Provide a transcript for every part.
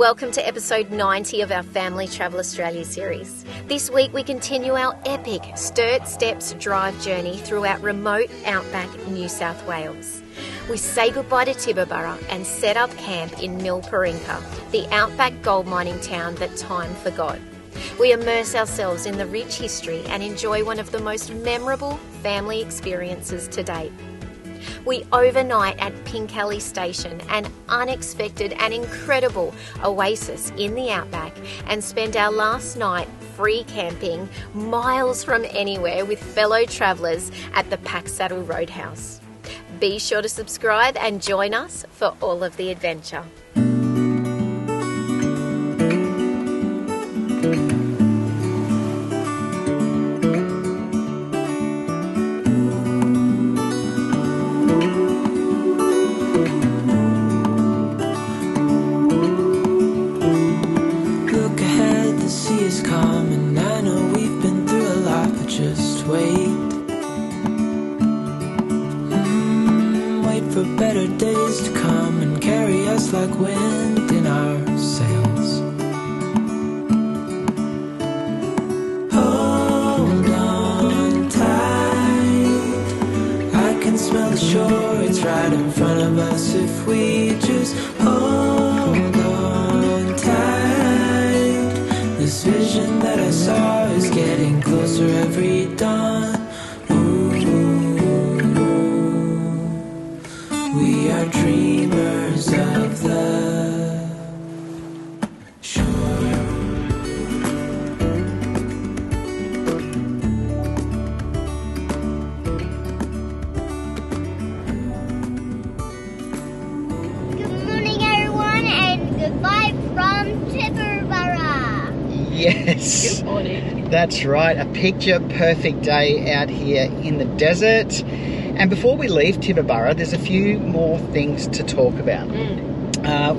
Welcome to episode 90 of our Family Travel Australia series. This week we continue our epic Sturt Steps drive journey through our remote Outback New South Wales. We say goodbye to Tibooburra and set up camp in Milparinka, the outback gold mining town that time forgot. We immerse ourselves in the rich history and enjoy one of the most memorable family experiences to date. We overnight at Pincally Station, an unexpected and incredible oasis in the outback, and spend our last night free camping miles from anywhere with fellow travellers at the PackSaddle Roadhouse. Be sure to subscribe and join us for all of the adventure. For better days to come and carry us like wind in our sails. Hold on tight, I can smell the shore, it's right in front of us if we just hold on tight. This vision that I saw is getting closer every dawn. We are dreamers of the shore. Good morning, everyone, and goodbye from Tibooburra. Yes. Good morning. That's right. A picture perfect day out here in the desert. And before we leave Tibooburra, there's a few more things to talk about.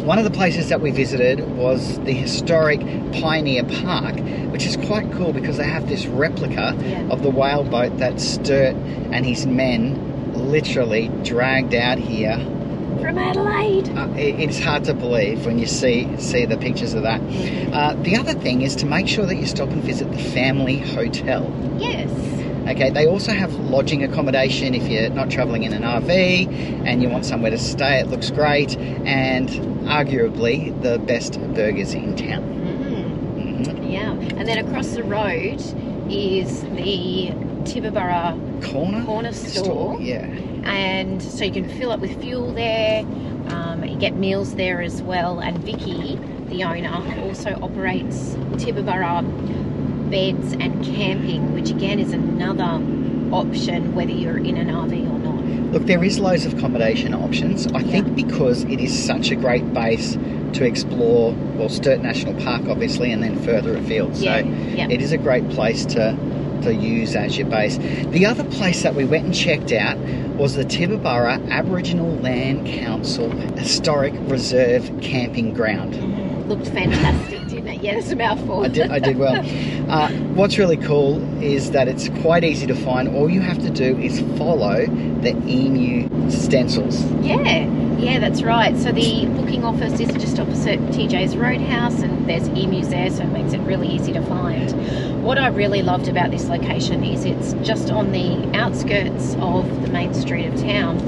One of the places that we visited was the historic Pioneer Park, which is quite cool because they have this replica of the whaleboat that Sturt and his men literally dragged out here. From Adelaide. It's hard to believe when you see the pictures of that. The other thing is to make sure that you stop and visit the family hotel. Yes. Okay, they also have lodging accommodation if you're not travelling in an RV and you want somewhere to stay. It looks great, and arguably the best burgers in town. Yeah, and then across the road is the Tibooburra corner store. Yeah. And so you can fill up with fuel there. You get meals there as well. And Vicky, the owner, also operates Tibooburra beds and camping, which again is another option whether you're in an RV or not. Look, there is loads of accommodation options. I think because it is such a great base to explore, well, Sturt National Park obviously, and then further afield. So it is a great place to use as your base. The other place that we went and checked out was the Tibooburra Aboriginal Land Council Historic Reserve Camping Ground. Looked fantastic, didn't it? Yeah, it's a mouthful. I did well. What's really cool is that it's quite easy to find. All you have to do is follow the emu stencils. Yeah, that's right. So the booking office is just opposite TJ's Roadhouse, and there's emus there, so it makes it really easy to find. What I really loved about this location is it's just on the outskirts of the main street of town.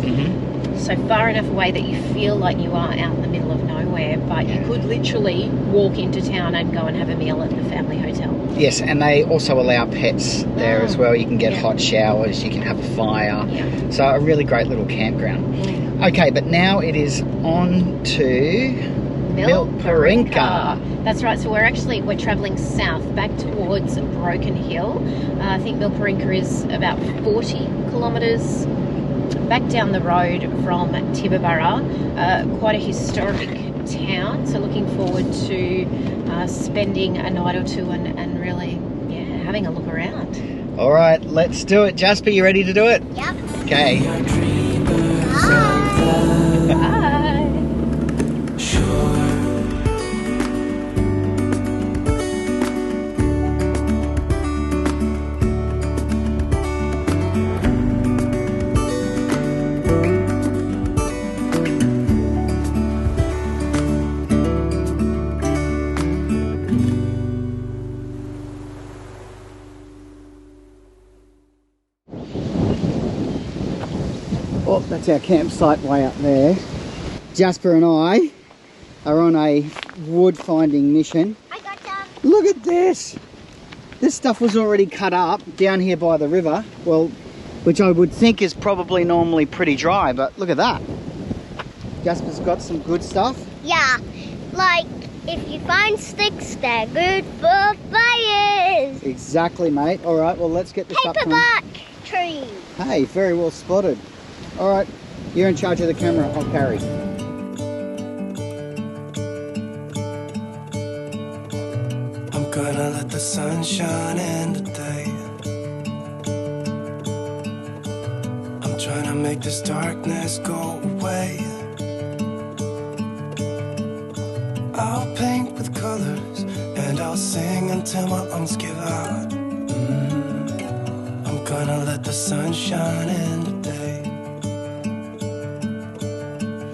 So far enough away that you feel like you are out in the middle of nowhere, but you could literally walk into town and go and have a meal at the family hotel. Yes, and they also allow pets there as well. You can get hot showers, you can have a fire. So a really great little campground. Okay, but now it is on to Milparinka. That's right, so we're travelling south back towards Broken Hill. I think Milparinka is about 40 kilometres back down the road from Tibooburra. Quite a historic town, so looking forward to spending a night or two and really having a look around. All right, let's do it. Jasper, you ready to do it? Yep. Okay. Bye. Oh, that's our campsite way up there. Jasper and I are on a wood finding mission. I got some. Look at this. This stuff was already cut up down here by the river. Well, which I would think is probably normally pretty dry, but look at that. Jasper's got some good stuff. Yeah, like if you find sticks, they're good for fires. Exactly, mate. All right, well, let's get this up. Paperback tree. Hey, very well spotted. All right, you're in charge of the camera. I'll carry. I'm gonna let the sun shine in today. I'm trying to make this darkness go away. I'll paint with colors and I'll sing until my lungs give out. I'm gonna let the sun shine in today.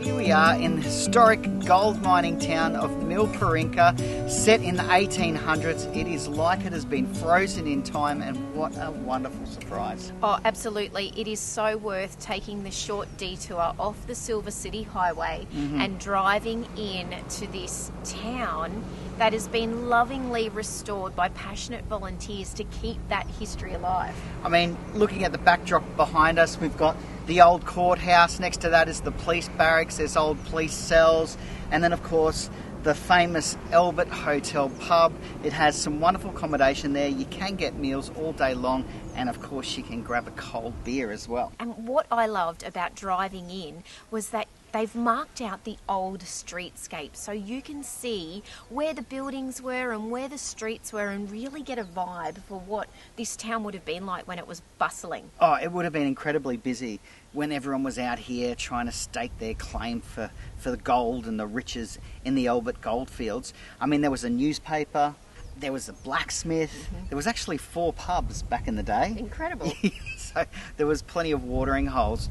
Here we are in the historic gold mining town of Milparinka, set in the 1800s. It is like it has been frozen in time, and what a wonderful surprise. Oh, absolutely. It is so worth taking the short detour off the Silver City Highway and driving in to this town that has been lovingly restored by passionate volunteers to keep that history alive. I mean, looking at the backdrop behind us, we've got the old courthouse. Next to that is the police barracks. There's old police cells. And then, of course, the famous Albert Hotel pub. It has some wonderful accommodation there. You can get meals all day long. And, of course, you can grab a cold beer as well. And what I loved about driving in was that they've marked out the old streetscape so you can see where the buildings were and where the streets were and really get a vibe for what this town would have been like when it was bustling. Oh, it would have been incredibly busy when everyone was out here trying to stake their claim for the gold and the riches in the Albert goldfields. I mean, there was a newspaper, there was a blacksmith, there was actually 4 pubs back in the day. Incredible. So there was plenty of watering holes.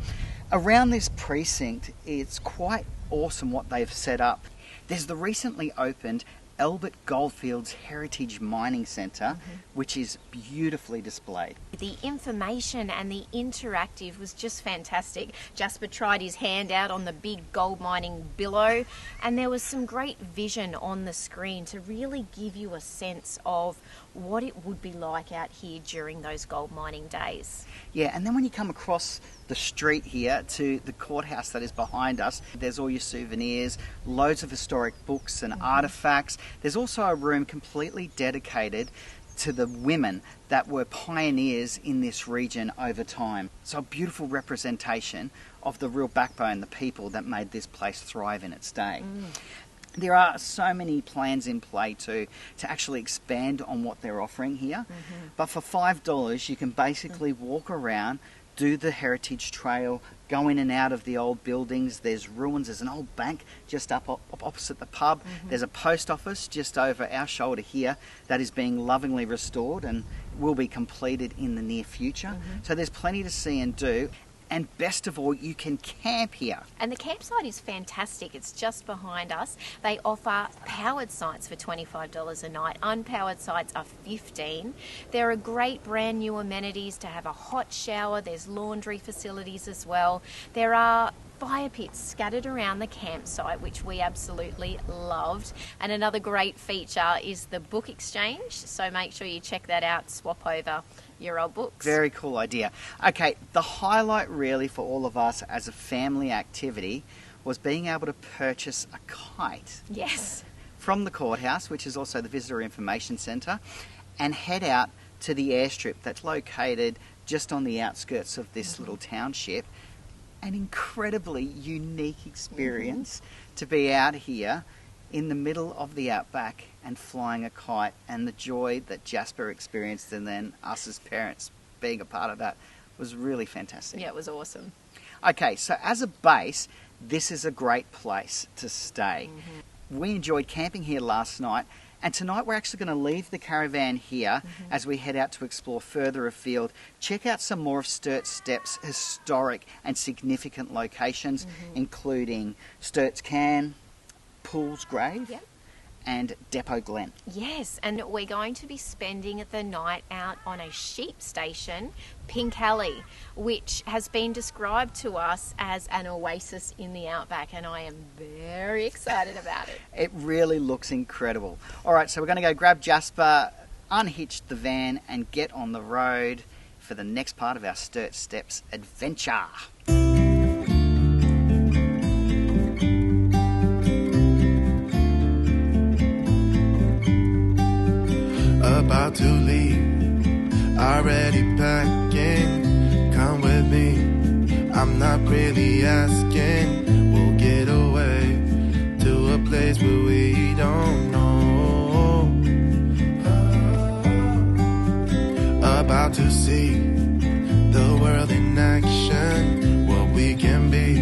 Around this precinct, it's quite awesome what they've set up. There's the recently opened Albert Goldfields Heritage Mining Centre, which is beautifully displayed. The information and the interactive was just fantastic. Jasper tried his hand out on the big gold mining billow, and there was some great vision on the screen to really give you a sense of what it would be like out here during those gold mining days. Yeah, and then when you come across the street here to the courthouse that is behind us, there's all your souvenirs, loads of historic books and artefacts. There's also a room completely dedicated to the women that were pioneers in this region over time. So a beautiful representation of the real backbone, the people that made this place thrive in its day. There are so many plans in play to actually expand on what they're offering here. But for $5, you can basically walk around, do the heritage trail, go in and out of the old buildings. There's ruins. There's an old bank just up opposite the pub. There's a post office just over our shoulder here that is being lovingly restored and will be completed in the near future. So there's plenty to see and do. And best of all, you can camp here. And the campsite is fantastic. It's just behind us. They offer powered sites for $25 a night. Unpowered sites are $15. There are great brand new amenities to have a hot shower. There's laundry facilities as well. There are fire pits scattered around the campsite, which we absolutely loved. And another great feature is the book exchange. So make sure you check that out, swap over your old books. Very cool idea. Okay, the highlight really for all of us as a family activity was being able to purchase a kite. Yes. From the courthouse, which is also the Visitor Information Centre, and head out to the airstrip that's located just on the outskirts of this little township. An incredibly unique experience to be out here in the middle of the outback and flying a kite, and the joy that Jasper experienced and then us as parents being a part of that was really fantastic. Yeah, it was awesome. Okay, so as a base, this is a great place to stay. We enjoyed camping here last night, and tonight we're actually going to leave the caravan here as we head out to explore further afield, check out some more of Sturt Steps' historic and significant locations, including Sturt's Cairn, Pool's Grave, and Depot Glen. Yes, and we're going to be spending the night out on a sheep station, Pincally, which has been described to us as an oasis in the outback, and I am very excited about it. It really looks incredible. All right, so we're going to go grab Jasper, unhitch the van and get on the road for the next part of our Sturt Steps adventure. About to leave, already packing. Come with me, I'm not really asking. We'll get away to a place where we don't know. About to see the world in action, what we can be,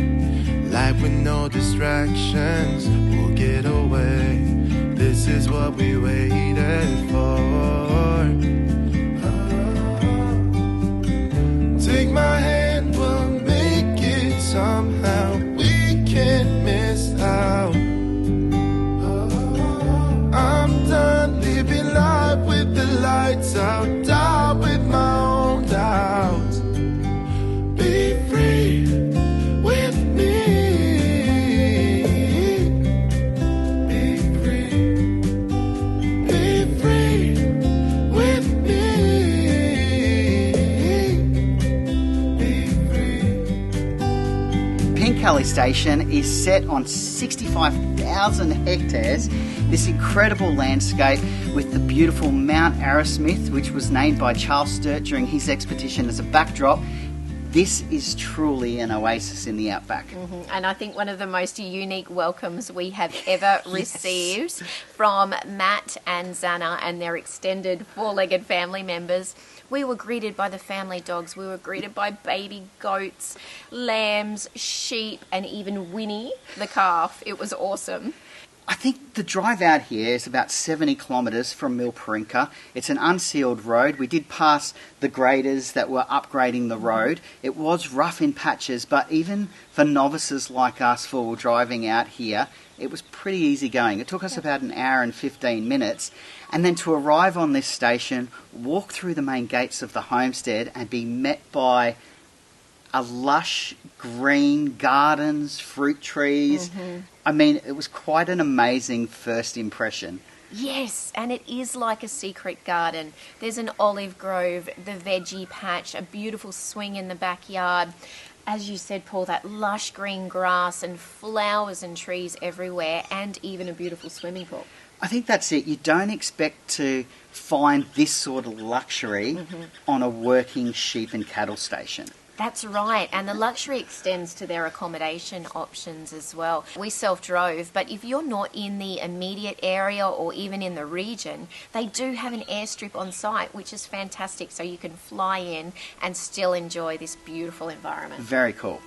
life with no distractions. We'll get away, this is what we waited for. Take my hand, we'll make it somehow. We can't miss out. I'm done living life with the lights out, die with my own doubts. Be free with me. Be free. Be free with me. Be free. Pincally Station is set on 65,000 hectares. This incredible landscape with the beautiful Mount Arrowsmith, which was named by Charles Sturt during his expedition as a backdrop. This is truly an oasis in the outback. And I think one of the most unique welcomes we have ever received from Matt and Zana and their extended four-legged family members. We were greeted by the family dogs. We were greeted by baby goats, lambs, sheep, and even Winnie, the calf. It was awesome. I think the drive out here is about 70 kilometres from Milparinka. It's an unsealed road. We did pass the graders that were upgrading the road. It was rough in patches, but even for novices like us for driving out here, it was pretty easy going. It took us about an hour and 15 minutes. And then to arrive on this station, walk through the main gates of the homestead and be met by a lush green gardens, fruit trees. I mean, it was quite an amazing first impression. Yes, and it is like a secret garden. There's an olive grove, the veggie patch, a beautiful swing in the backyard. As you said, Paul, that lush green grass and flowers and trees everywhere, and even a beautiful swimming pool. I think that's it. You don't expect to find this sort of luxury on a working sheep and cattle station. That's right, and the luxury extends to their accommodation options as well. We self-drove, but if you're not in the immediate area or even in the region, they do have an airstrip on site, which is fantastic, so you can fly in and still enjoy this beautiful environment. Very cool.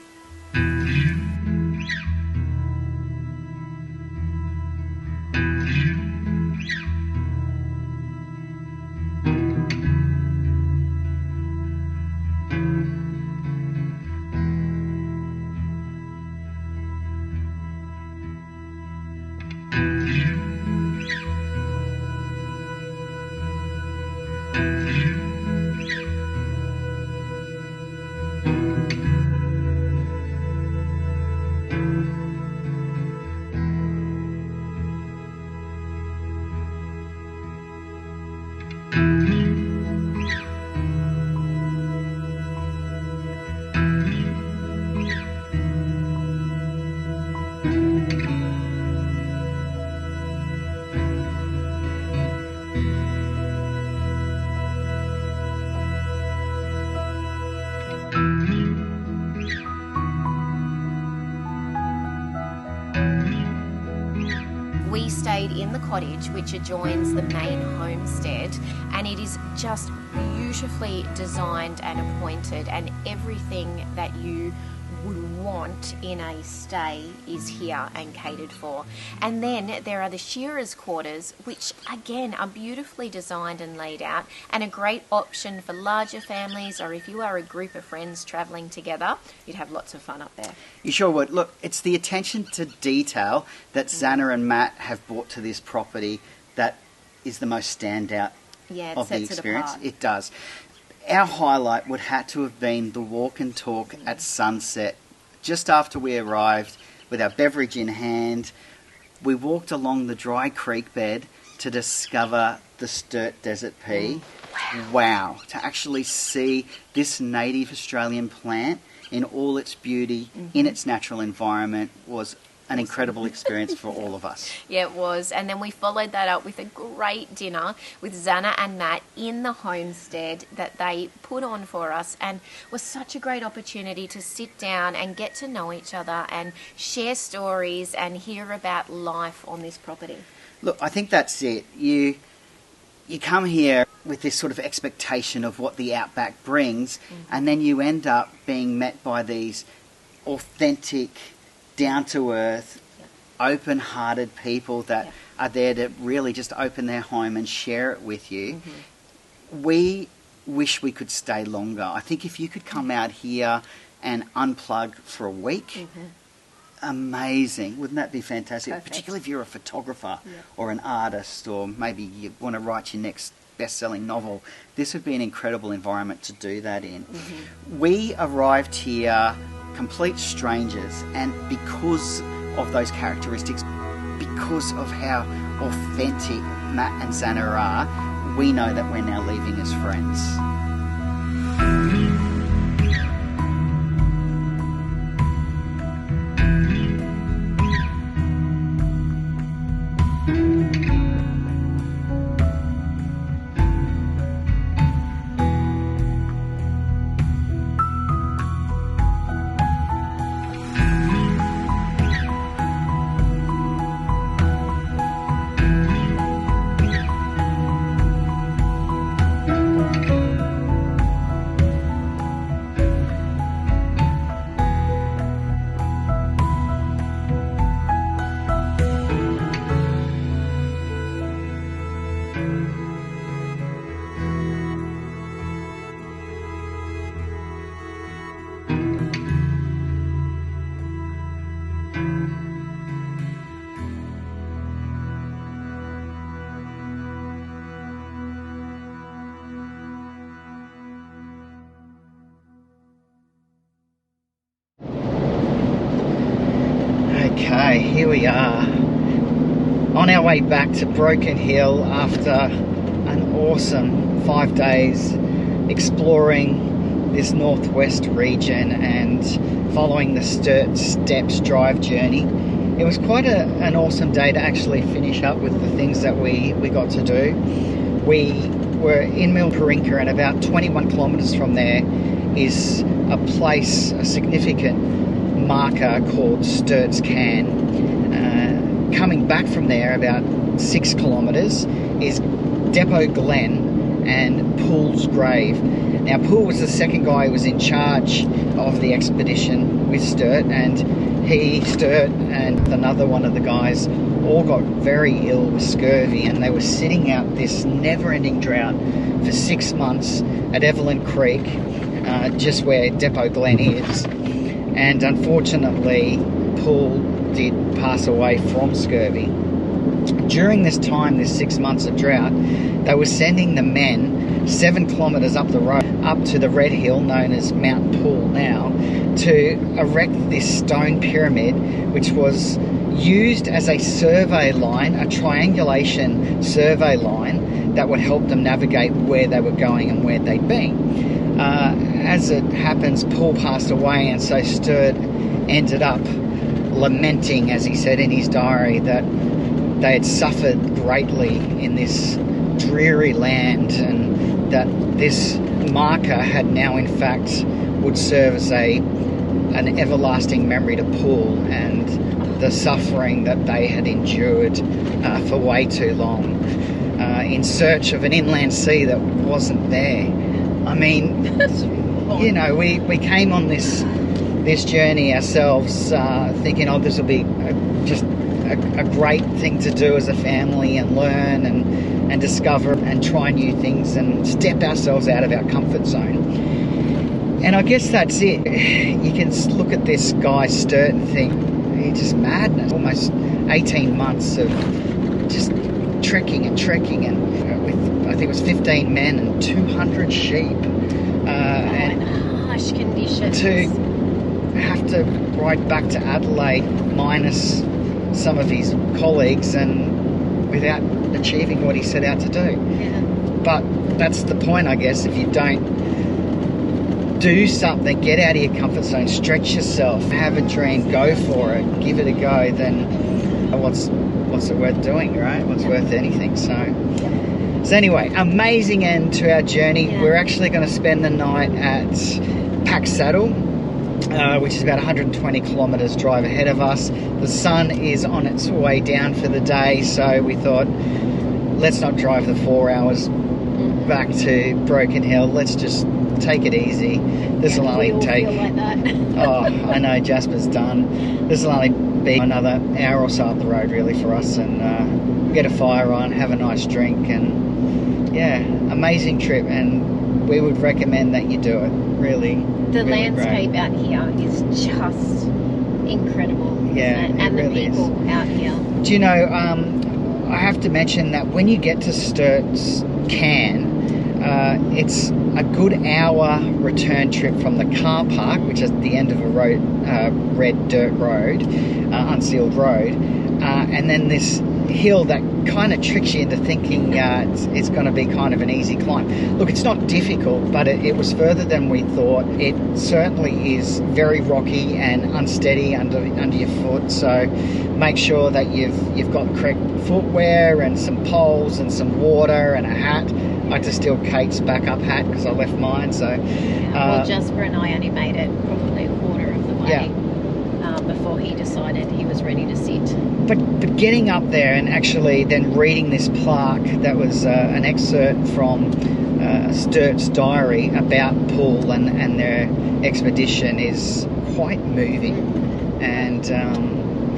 We stayed in the cottage which adjoins the main homestead, and it is just beautifully designed and appointed, and everything that you would want in a stay is here and catered for. And then there are the shearers' quarters, which again are beautifully designed and laid out, and a great option for larger families, or if you are a group of friends travelling together, you'd have lots of fun up there. You sure would. Look, it's the attention to detail that Xana and Matt have brought to this property that is the most standout of the experience. It does. Our highlight would have to have been the walk and talk at sunset. Just after we arrived, with our beverage in hand, we walked along the dry creek bed to discover the Sturt Desert Pea. Wow. To actually see this native Australian plant in all its beauty, in its natural environment, was an incredible experience for all of us. Yeah, it was. And then we followed that up with a great dinner with Xana and Matt in the homestead that they put on for us, and was such a great opportunity to sit down and get to know each other and share stories and hear about life on this property. Look, I think that's it. You come here with this sort of expectation of what the outback brings, and then you end up being met by these authentic, down-to-earth, open-hearted people that are there to really just open their home and share it with you. We wish we could stay longer. I think if you could come out here and unplug for a week, amazing. Wouldn't that be fantastic? Perfect. Particularly if you're a photographer or an artist, or maybe you want to write your next best-selling novel. This would be an incredible environment to do that in. We arrived here complete strangers, and because of those characteristics, because of how authentic Matt and Xana are, we know that we're now leaving as friends. Okay, here we are on our way back to Broken Hill after an awesome 5 days exploring this northwest region and following the Sturt Steps drive journey. It was quite an awesome day to actually finish up with the things that we got to do. We were in Milparinka, and about 21 kilometres from there is a significant marker called Sturt's Can. Coming back from there about 6 kilometres is Depot Glen and Pool's Grave. Now, Pool was the second guy who was in charge of the expedition with Sturt, and Sturt and another one of the guys all got very ill with scurvy, and they were sitting out this never-ending drought for 6 months at Evelyn Creek, just where Depot Glen is. And unfortunately, Paul did pass away from scurvy. During this time, this 6 months of drought, they were sending the men 7 kilometres up the road, up to the Red Hill, known as Mount Pool now, to erect this stone pyramid, which was used as a survey line, a triangulation survey line that would help them navigate where they were going and where they'd been. As it happens, Paul passed away, and so Sturt ended up lamenting, as he said in his diary, that they had suffered greatly in this dreary land, and that this marker had now in fact would serve as an everlasting memory to Paul and the suffering that they had endured for way too long in search of an inland sea that wasn't there. I mean, you know, we came on this this journey ourselves, thinking, oh, this will be just a great thing to do as a family and learn and discover and try new things and step ourselves out of our comfort zone. And I guess that's it. You can look at this guy Sturt and think, it's just madness. Almost 18 months of just trekking and with, I think it was 15 men and 200 sheep. And harsh conditions. To have to ride back to Adelaide minus some of his colleagues and without achieving what he set out to do. Yeah. But that's the point, I guess. If you don't do something, get out of your comfort zone, stretch yourself, have a dream, go for it, give it a go, then what's it worth doing, right? What's worth anything? So anyway, amazing end to our journey. Yeah. We're actually going to spend the night at PackSaddle, which is about 120 kilometres drive ahead of us. The sun is on its way down for the day, so we thought, let's not drive the 4 hours back to Broken Hill. Let's just take it easy. This will only take... feel like that. Oh, I know, Jasper's done. This will only be another hour or so up the road, really, for us, and get a fire on, have a nice drink, and yeah, amazing trip, and we would recommend that you do it. Really, The really landscape great. out here is just incredible. Yeah, and it the really people out here. Do you know, I have to mention that when you get to Sturt's Can, it's a good hour return trip from the car park, which is at the end of a road, red dirt road, unsealed road, and then this hill that kind of tricks you into thinking it's going to be kind of an easy climb. Look, it's not difficult, but it was further than we thought. It certainly is very rocky and unsteady under your foot, so make sure that you've got correct footwear and some poles and some water and a hat. I had to steal Kate's backup hat because I left mine. So, well, Jasper and I only made it probably a quarter of the way. Yeah. Before he decided he was ready to sit. But getting up there and actually then reading this plaque that was an excerpt from Sturt's diary about Poole and their expedition is quite moving. And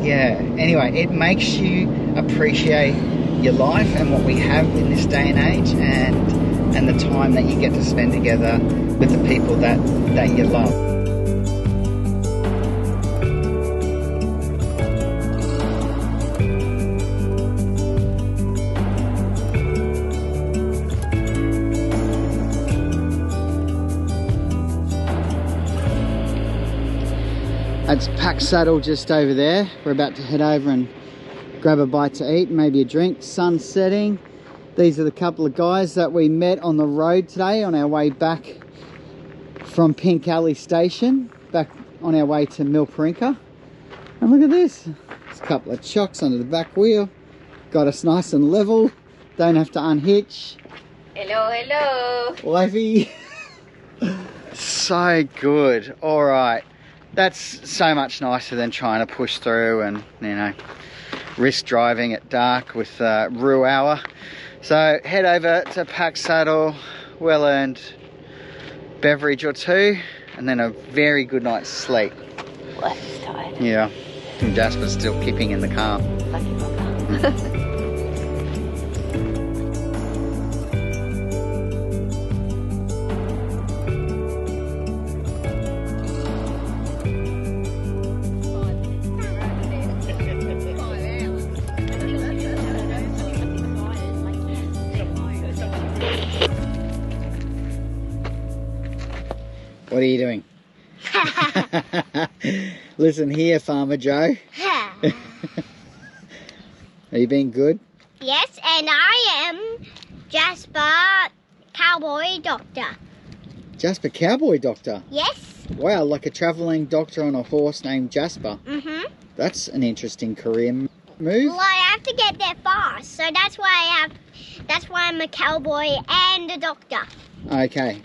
yeah, anyway, it makes you appreciate your life and what we have in this day and age, and the time that you get to spend together with the people that you love. That's PackSaddle just over there. We're about to head over and grab a bite to eat, maybe a drink. Sun's setting. These are the couple of guys that we met on the road today on our way back from Pincally Station, back on our way to Milparinka. And look at this. There's a couple of chocks under the back wheel. Got us nice and level. Don't have to unhitch. Hello, hello. Wifey. So good. All right. That's so much nicer than trying to push through and, you know, risk driving at dark with Rue Hour. So head over to PackSaddle, well-earned beverage or two, and then a very good night's sleep. Well, tired. Yeah. And Jasper's still kipping in the car. Lucky bugger. What are you doing? Listen here, Farmer Joe. Are you being good? Yes, and I am Jasper Cowboy Doctor. Jasper Cowboy Doctor? Yes. Wow, like a travelling doctor on a horse named Jasper. Mm-hmm. That's an interesting career move. Well, I have to get there fast, so that's why I'm a cowboy and a doctor. Okay.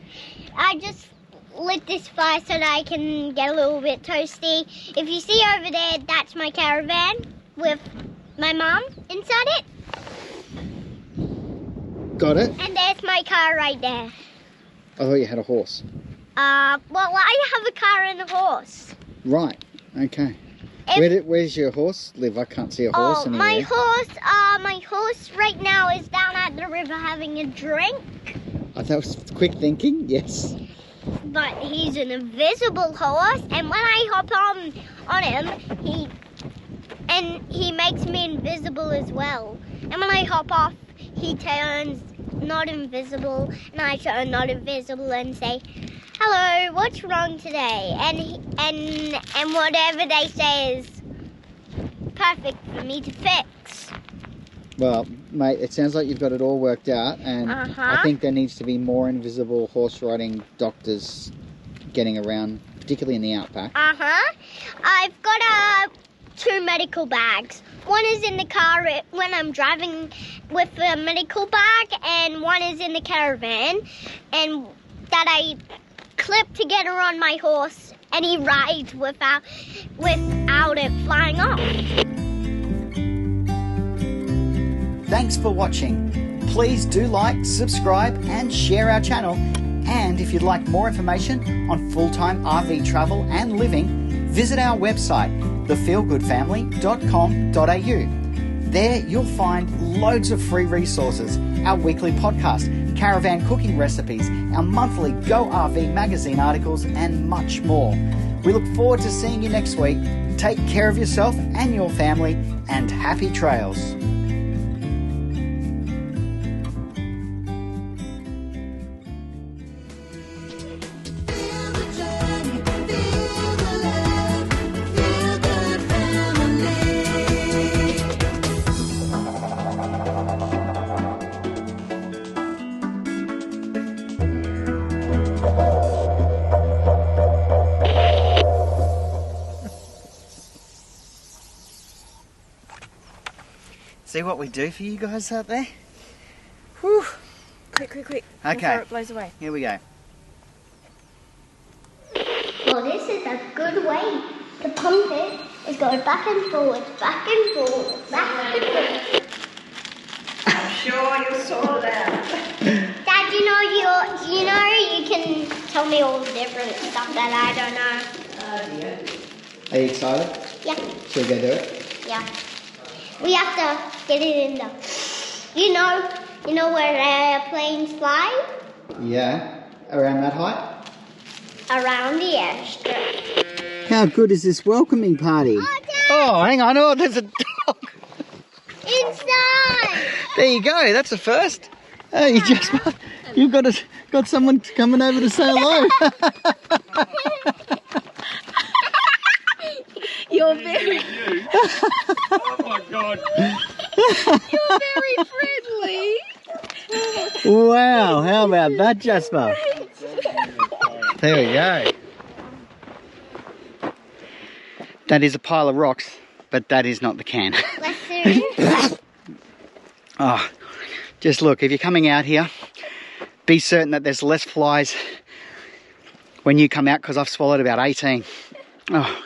I just lit this fire so that I can get a little bit toasty. If you see over there, that's my caravan with my mum inside it. Got it? And there's my car right there. I thought you had a horse. Well, I have a car and a horse. Right, okay. Where's your horse live? I can't see a horse anywhere. My horse right now is down at the river having a drink. Oh, that was quick thinking, yes. But he's an invisible horse, and when I hop on him, he makes me invisible as well. And when I hop off, he turns not invisible, and I turn not invisible and say, "Hello, what's wrong today?" And whatever they say is perfect for me to fix. Well, mate, it sounds like you've got it all worked out, and I think there needs to be more invisible horse riding doctors getting around, particularly in the outback. I've got 2 medical bags. One is in the car when I'm driving with the medical bag, and one is in the caravan, and that I clip together on my horse, and he rides without it flying off. Thanks for watching. Please do like, subscribe and share our channel. And if you'd like more information on full-time RV travel and living, visit our website, thefeelgoodfamily.com.au. There you'll find loads of free resources, our weekly podcast, caravan cooking recipes, our monthly Go RV magazine articles and much more. We look forward to seeing you next week. Take care of yourself and your family, and happy trails. See what we do for you guys out there? Whew. Quick. Okay. Before it blows away. Here we go. Well, this is a good way to pump it. Is go back and forwards, back and forwards, back and forwards. I'm sure you'll sort it out. Dad, you can tell me all the different stuff that I don't know. Oh dear. Are you excited? Yeah. Should we go do it? Yeah. We have to get it in the, you know where airplanes fly? Yeah. Around that height? Around the airstrip. How good is this welcoming party? Oh, Dad! Oh, hang on. Oh, there's a dog. Inside! There you go. That's a first. Oh, you've got someone coming over to say hello. You're very... Oh my God. You're very friendly. Wow, how about that, Jasper? There we go. That is a pile of rocks, but that is not the can. Oh, just look, if you're coming out here, be certain that there's less flies when you come out, because I've swallowed about 18. Oh.